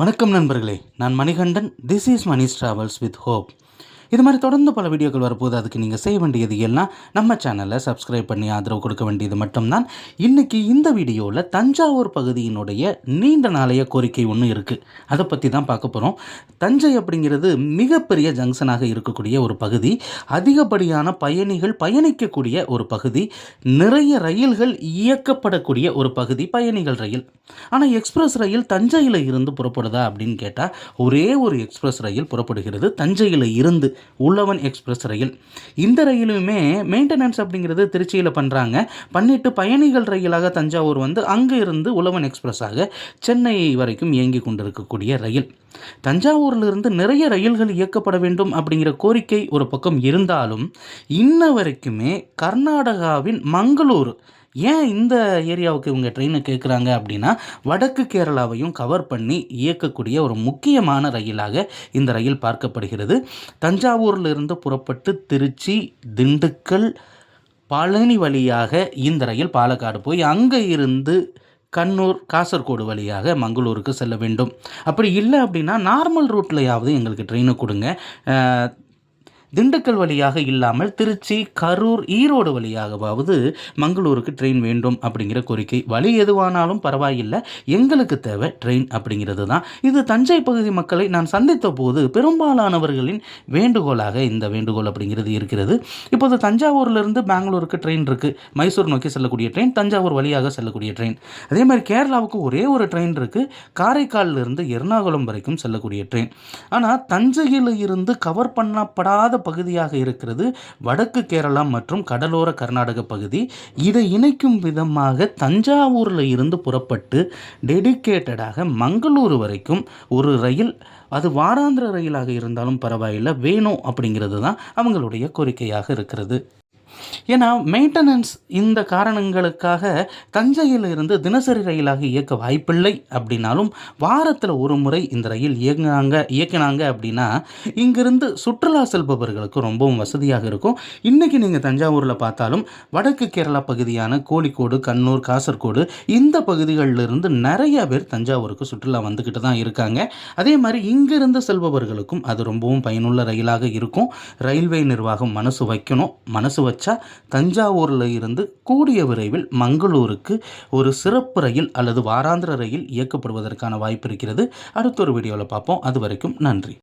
வணக்கம் நண்பர்களே, நான் Manikandan. This is Mani's travels with hope. இது மாதிரி தொடர்ந்து பல வீடியோக்கள் வரப்போது. அதுக்கு நீங்கள் செய்ய வேண்டியது எல்லாம் நம்ம சேனலை சப்ஸ்கிரைப் பண்ணி ஆதரவு கொடுக்க வேண்டியது மட்டும்தான். இன்றைக்கி இந்த வீடியோவில் தஞ்சாவூர் பகுதியினுடைய நீண்ட நாளைய கோரிக்கை ஒன்று இருக்குது. அதை பற்றி தான் பார்க்க போகிறோம். தஞ்சை அப்படிங்கிறது மிகப்பெரிய ஜங்ஷனாக இருக்கக்கூடிய ஒரு பகுதி. அதிகப்படியான பயணிகள் பயணிக்கக்கூடிய ஒரு பகுதி. நிறைய ரயில்கள் இயக்கப்படக்கூடிய ஒரு பகுதி பயணிகள் ரயில். ஆனால் எக்ஸ்பிரஸ் ரயில் தஞ்சையில் இருந்து புறப்படுதா அப்படின்னு கேட்டால் ஒரே ஒரு எக்ஸ்பிரஸ் ரயில் புறப்படுகிறது, தஞ்சையில் இருந்து. உழவன் எக்ஸ்பிரஸ் ரயில். இந்த ரயிலுமே மெயின்டெனன்ஸ் அப்படிங்கிறது திருச்சியில் பண்ணுறாங்க. பண்ணிட்டு பயணிகள் ரயிலாக தஞ்சாவூர் வந்து அங்கே இருந்து உழவன் எக்ஸ்பிரஸாக சென்னை வரைக்கும் இயங்கி கொண்டிருக்கக்கூடிய ரயில். தஞ்சாவூரிலிருந்து நிறைய ரயில்கள் இயக்கப்பட வேண்டும் அப்படிங்கிற கோரிக்கை ஒரு பக்கம் இருந்தாலும் இன்ன வரைக்குமே கர்நாடகாவின் மங்களூர், ஏன் இந்த ஏரியாவுக்கு இவங்க ட்ரெயினை கேட்குறாங்க அப்படின்னா, வடக்கு கேரளாவையும் கவர் பண்ணி இயக்கக்கூடிய ஒரு முக்கியமான ரயிலாக இந்த ரயில் பார்க்கப்படுகிறது. தஞ்சாவூரிலிருந்து புறப்பட்டு திருச்சி, திண்டுக்கல், பழனி வழியாக இந்த ரயில் பாலக்காடு போய் அங்கே இருந்து கண்ணூர், காசர்கோடு வழியாக மங்களூருக்கு செல்ல வேண்டும். அப்படி இல்லை அப்படின்னா நார்மல் ரூட்லையாவது எங்களுக்கு ட்ரெயினை கொடுங்க. திண்டுக்கல் வழியாக இல்லாமல் திருச்சி, கரூர், ஈரோடு வழியாகவாவது மங்களூருக்கு ட்ரெயின் வேண்டும் அப்படிங்கிற கோரிக்கை. வழி எதுவானாலும் பரவாயில்லை, எங்களுக்கு தேவை ட்ரெயின் அப்படிங்கிறது தான். இது தஞ்சை பகுதி மக்களை நான் சந்தித்த போது பெரும்பாலானவர்களின் வேண்டுகோளாக இந்த வேண்டுகோள் அப்படிங்கிறது இருக்கிறது. இப்போது தஞ்சாவூர்லேருந்து பெங்களூருக்கு ட்ரெயின் இருக்குது. மைசூர் நோக்கி செல்லக்கூடிய ட்ரெயின், தஞ்சாவூர் வழியாக செல்லக்கூடிய ட்ரெயின். அதே மாதிரி கேரளாவுக்கு ஒரே ஒரு ட்ரெயின் இருக்குது, காரைக்காலிலிருந்து எர்ணாகுளம் வரைக்கும் செல்லக்கூடிய ட்ரெயின். ஆனால் தஞ்சையில் இருந்து கவர் பண்ணப்படாத பகுதியாக இருக்கிறது வடக்கு கேரளா மற்றும் கடலோர கர்நாடக பகுதி. இதை இணைக்கும் விதமாக தஞ்சாவூரில் இருந்து புறப்பட்டு டெடிகேட்டடாக மங்களூரு வரைக்கும் ஒரு ரயில், அது வாராந்திர ரயிலாக இருந்தாலும் பரவாயில்லை, வேணும் அப்படிங்கிறது தான் அவங்களுடைய கோரிக்கையாக இருக்கிறது. ஏன்னா மெயின்டெனன்ஸ் இந்த காரணங்களுக்காக தஞ்சையில் இருந்து தினசரி ரயிலாக இயக்க வாய்ப்பில்லை. அப்படின்னாலும் வாரத்தில் ஒரு முறை இந்த ரயில் இயக்கினாங்க அப்படின்னா இங்கிருந்து சுற்றுலா செல்பவர்களுக்கு ரொம்பவும் வசதியாக இருக்கும். இன்றைக்கி நீங்கள் தஞ்சாவூரில் பார்த்தாலும் வடக்கு கேரளா பகுதியான கோழிக்கோடு, கண்ணூர், காசர்கோடு இந்த பகுதிகளிலிருந்து நிறைய பேர் தஞ்சாவூருக்கு சுற்றுலா வந்துக்கிட்டு தான் இருக்காங்க. அதே மாதிரி இங்கிருந்து செல்பவர்களுக்கும் அது ரொம்பவும் பயனுள்ள ரயிலாக இருக்கும். ரயில்வே நிர்வாகம் மனசு வைக்கணும். மனசு வச்சா தஞ்சாவூரில் இருந்து கூடிய விரைவில் மங்களூருக்கு ஒரு சிறப்பு ரயில் அல்லது வாராந்திர ரயில் இயக்கப்படுவதற்கான வாய்ப்பு இருக்கிறது. அடுத்த ஒரு வீடியோவில் பார்ப்போம். அது வரைக்கும் நன்றி.